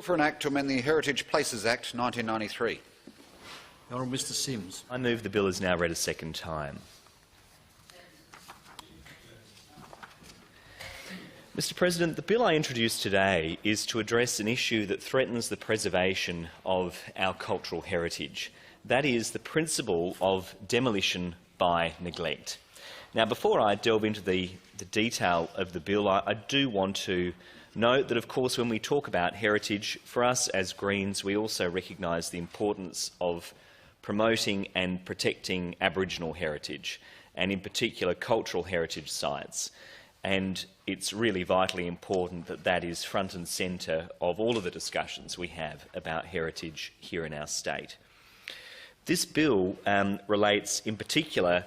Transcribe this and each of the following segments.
For an Act to amend the Heritage Places Act 1993. The Honourable Mr Sims. I move the bill is now read a second time. Mr President, the bill I introduced today is to address an issue that threatens the preservation of our cultural heritage. That is the principle of demolition by neglect. Now, before I delve into the detail of the bill, I do want to note that, of course, when we talk about heritage, for us as Greens, we also recognise the importance of promoting and protecting Aboriginal heritage, and in particular cultural heritage sites. And it's really vitally important that that is front and centre of all of the discussions we have about heritage here in our state. This bill relates in particular,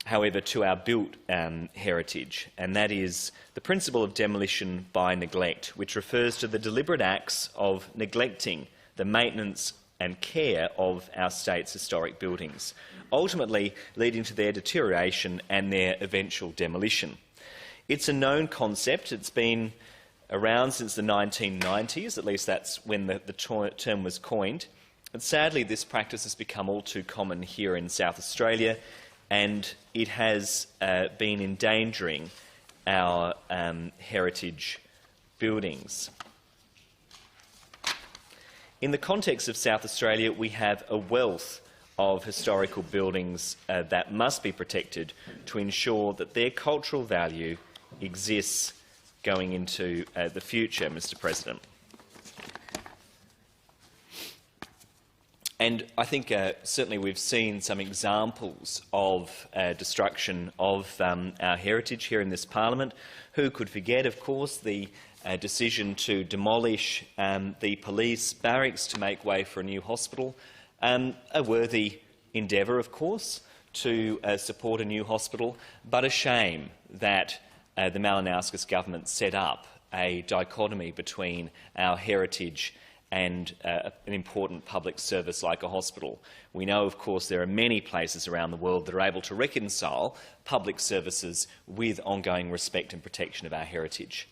however, to our built heritage, and that is the principle of demolition by neglect, which refers to the deliberate acts of neglecting the maintenance and care of our state's historic buildings, ultimately leading to their deterioration and their eventual demolition. It's a known concept. It's been around since the 1990s, at least that's when the term was coined. And sadly, this practice has become all too common here in South Australia, and it has been endangering our heritage buildings. In the context of South Australia, we have a wealth of historical buildings that must be protected to ensure that their cultural value exists going into the future, Mr President. And I think certainly we've seen some examples of destruction of our heritage here in this parliament. Who could forget, of course, the decision to demolish the police barracks to make way for a new hospital? A worthy endeavour, of course, to support a new hospital, but a shame that the Malinauskas government set up a dichotomy between our heritage and an important public service like a hospital. We know, of course, there are many places around the world that are able to reconcile public services with ongoing respect and protection of our heritage.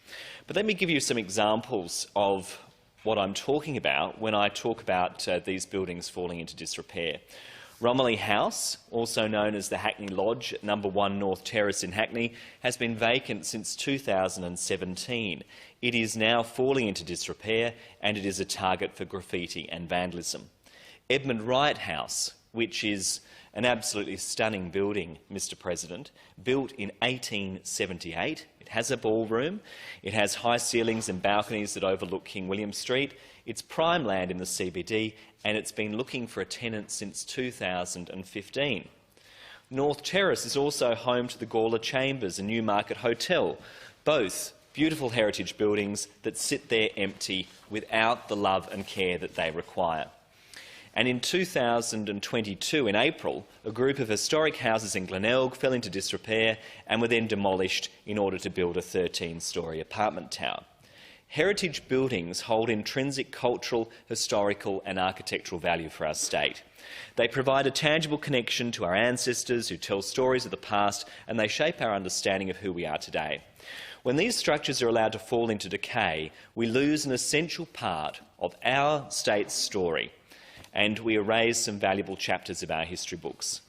But let me give you some examples of what I'm talking about when I talk about these buildings falling into disrepair. Romilly House, also known as the Hackney Lodge at No. 1 North Terrace in Hackney, has been vacant since 2017. It is now falling into disrepair and it is a target for graffiti and vandalism. Edmund Wright House, which is an absolutely stunning building, Mr President, built in 1878. It has a ballroom, it has high ceilings and balconies that overlook King William Street. It's prime land in the CBD and it's been looking for a tenant since 2015. North Terrace is also home to the Gawler Chambers and Newmarket Hotel, both beautiful heritage buildings that sit there empty without the love and care that they require. And in 2022, in April, a group of historic houses in Glenelg fell into disrepair and were then demolished in order to build a 13-storey apartment tower. Heritage buildings hold intrinsic cultural, historical and architectural value for our state. They provide a tangible connection to our ancestors who tell stories of the past, and they shape our understanding of who we are today. When these structures are allowed to fall into decay, we lose an essential part of our state's story, and we erase some valuable chapters of our history books.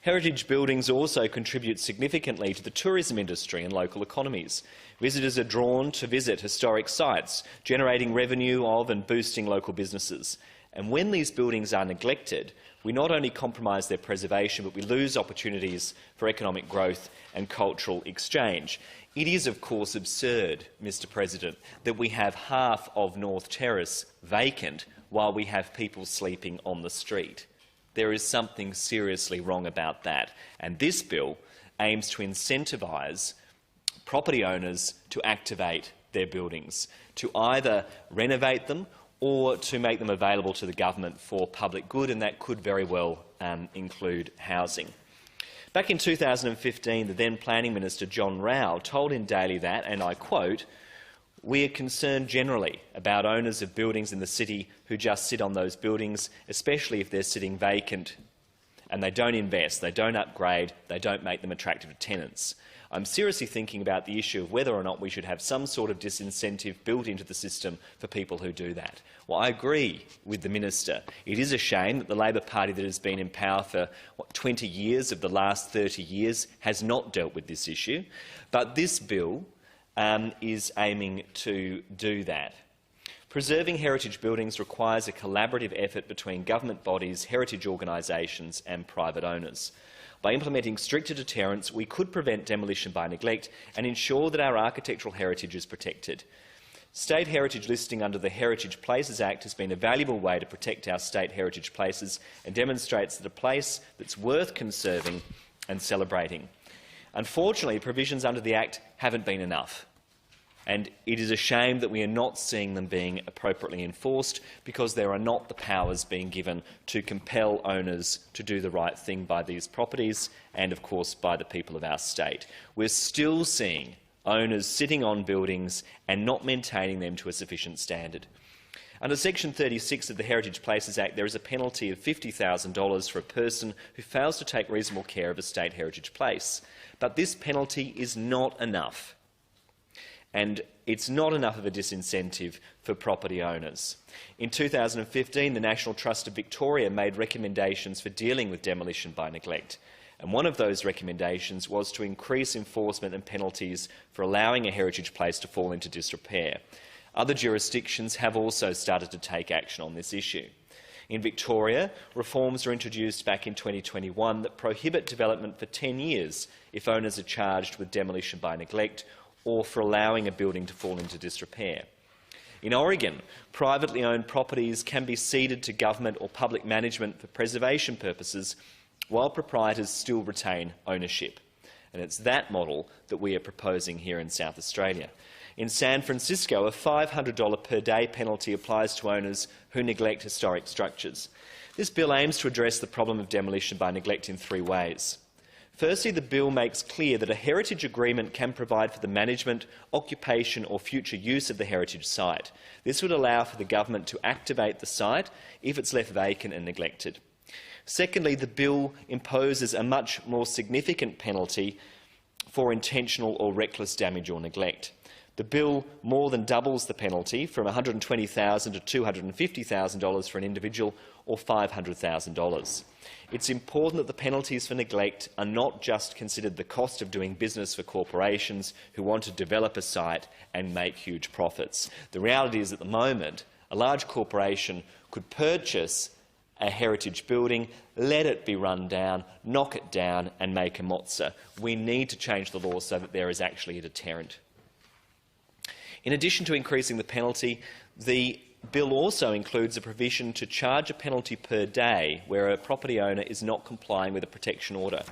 Heritage buildings also contribute significantly to the tourism industry and local economies. Visitors are drawn to visit historic sites, generating revenue of and boosting local businesses. And when these buildings are neglected, we not only compromise their preservation, but we lose opportunities for economic growth and cultural exchange. It is, of course, absurd, Mr President, that we have half of North Terrace vacant while we have people sleeping on the street. There is something seriously wrong about that, and this bill aims to incentivise property owners to activate their buildings, to either renovate them or to make them available to the government for public good, and that could very well include housing. Back in 2015, the then Planning Minister John Rao told in Daily that, and I quote, "We are concerned generally about owners of buildings in the city who just sit on those buildings, especially if they're sitting vacant and they don't invest, they don't upgrade, they don't make them attractive to tenants. I'm seriously thinking about the issue of whether or not we should have some sort of disincentive built into the system for people who do that. Well, I agree with the Minister. It is a shame that the Labor Party that has been in power for 20 years of the last 30 years has not dealt with this issue, but this bill is aiming to do that. Preserving heritage buildings requires a collaborative effort between government bodies, heritage organisations and private owners. By implementing stricter deterrents, we could prevent demolition by neglect and ensure that our architectural heritage is protected. State heritage listing under the Heritage Places Act has been a valuable way to protect our state heritage places and demonstrates that a place that's worth conserving and celebrating. Unfortunately, provisions under the Act haven't been enough, and it is a shame that we are not seeing them being appropriately enforced because there are not the powers being given to compel owners to do the right thing by these properties and, of course, by the people of our state. We're still seeing owners sitting on buildings and not maintaining them to a sufficient standard. Under Section 36 of the Heritage Places Act, there is a penalty of $50,000 for a person who fails to take reasonable care of a state heritage place. But this penalty is not enough, and it's not enough of a disincentive for property owners. In 2015, the National Trust of Victoria made recommendations for dealing with demolition by neglect, and one of those recommendations was to increase enforcement and penalties for allowing a heritage place to fall into disrepair. Other jurisdictions have also started to take action on this issue. In Victoria, reforms were introduced back in 2021 that prohibit development for 10 years if owners are charged with demolition by neglect or for allowing a building to fall into disrepair. In Oregon, privately owned properties can be ceded to government or public management for preservation purposes while proprietors still retain ownership. And it's that model that we are proposing here in South Australia. In San Francisco, a $500 per day penalty applies to owners who neglect historic structures. This bill aims to address the problem of demolition by neglect in three ways. Firstly, the bill makes clear that a heritage agreement can provide for the management, occupation or future use of the heritage site. This would allow for the government to activate the site if it's left vacant and neglected. Secondly, the bill imposes a much more significant penalty for intentional or reckless damage or neglect. The bill more than doubles the penalty from $120,000 to $250,000 for an individual or $500,000. It's important that the penalties for neglect are not just considered the cost of doing business for corporations who want to develop a site and make huge profits. The reality is, at the moment, a large corporation could purchase a heritage building, let it be run down, knock it down and make a mozza. We need to change the law so that there is actually a deterrent. In addition to increasing the penalty, the bill also includes a provision to charge a penalty per day where a property owner is not complying with a protection order.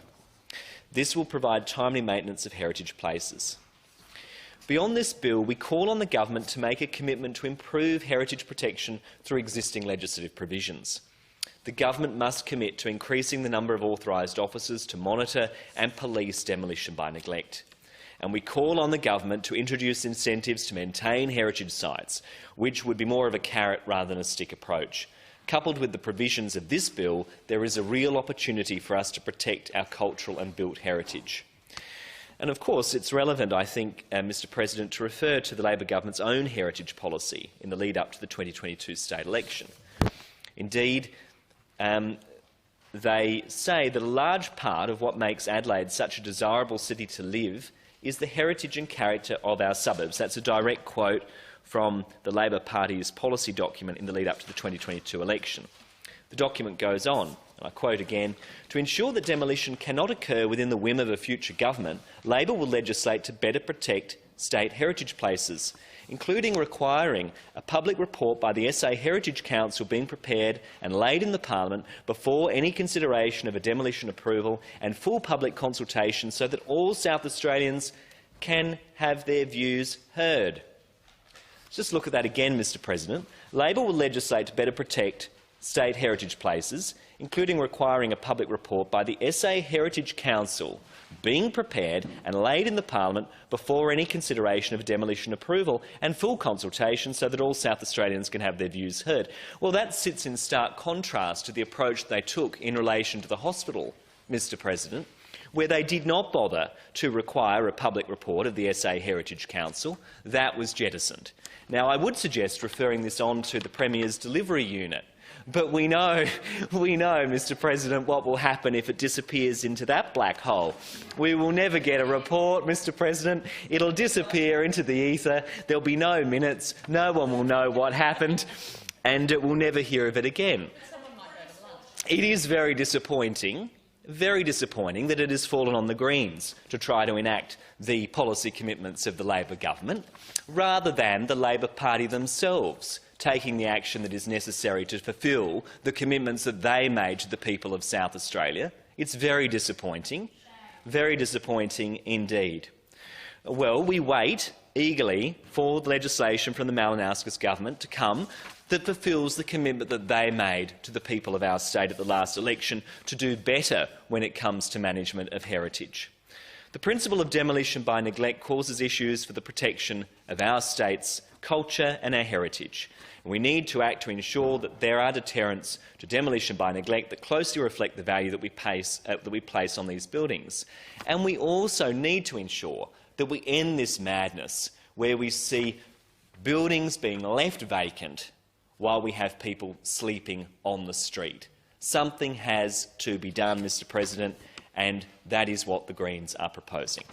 This will provide timely maintenance of heritage places. Beyond this bill, we call on the government to make a commitment to improve heritage protection through existing legislative provisions. The government must commit to increasing the number of authorised officers to monitor and police demolition by neglect. And we call on the government to introduce incentives to maintain heritage sites, which would be more of a carrot rather than a stick approach. Coupled with the provisions of this bill, there is a real opportunity for us to protect our cultural and built heritage. And of course, it's relevant, I think, Mr President, to refer to the Labor government's own heritage policy in the lead-up to the 2022 state election. Indeed, they say that a large part of what makes Adelaide such a desirable city to live is the heritage and character of our suburbs. That's a direct quote from the Labor Party's policy document in the lead-up to the 2022 election. The document goes on, and I quote again, "To ensure that demolition cannot occur within the whim of a future government, Labor will legislate to better protect state heritage places, including requiring a public report by the SA Heritage Council being prepared and laid in the Parliament before any consideration of a demolition approval and full public consultation so that all South Australians can have their views heard." Just look at that again, Mr President. Labor will legislate to better protect state heritage places, including requiring a public report by the SA Heritage Council being prepared and laid in the Parliament before any consideration of demolition approval and full consultation so that all South Australians can have their views heard. Well, that sits in stark contrast to the approach they took in relation to the hospital, Mr President, where they did not bother to require a public report of the SA Heritage Council. That was jettisoned. Now, I would suggest referring this on to the Premier's delivery unit, but we know, Mr President, what will happen if it disappears into that black hole. We will never get a report, Mr President. It'll disappear into the ether. There'll be no minutes. No one will know what happened, and we'll never hear of it again. It is very disappointing that it has fallen on the Greens to try to enact the policy commitments of the Labor government, rather than the Labor Party themselves taking the action that is necessary to fulfil the commitments that they made to the people of South Australia. It's very disappointing indeed. Well, we wait eagerly for the legislation from the Malinowskis government to come that fulfils the commitment that they made to the people of our state at the last election to do better when it comes to management of heritage. The principle of demolition by neglect causes issues for the protection of our state's culture and our heritage. And we need to act to ensure that there are deterrents to demolition by neglect that closely reflect the value that we place on these buildings. And we also need to ensure that we end this madness where we see buildings being left vacant while we have people sleeping on the street. Something has to be done, Mr President, and that is what the Greens are proposing.